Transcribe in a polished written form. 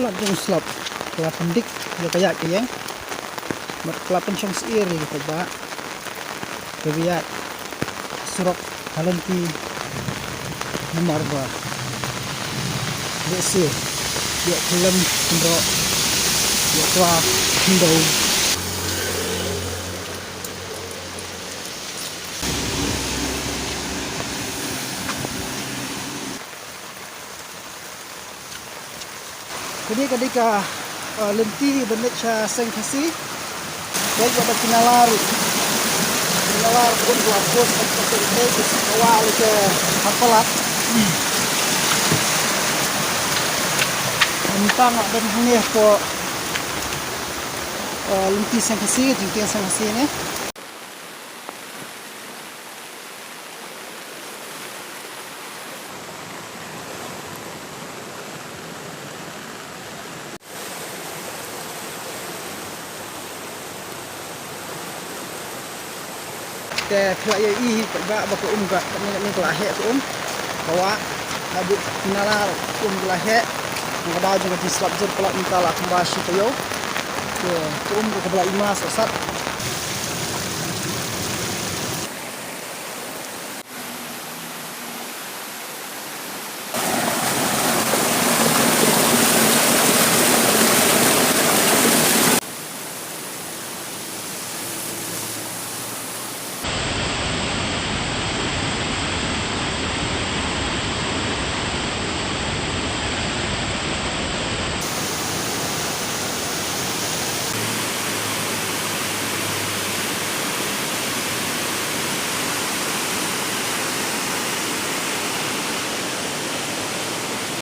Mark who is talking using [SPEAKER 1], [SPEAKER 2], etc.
[SPEAKER 1] Mat jong slap kela pendik ya kayak kayang mat kela pencong seir gitu ba kebiat surok halenti nomor ba desi dia film ndo ya tua ndo jadi ketika lenti benet sa seng kasi baik pada kinalar pun lapos at itu awal ke apalat antang dan hanya po lenti seng kasi jingting seng kasi ni ke kelaya i ba ba ko ga ni kelahe ko bawa abu kinalar kelahe ngada jeng di slap jer pelak mitala kembashi to yo ke ko ko bela imas osat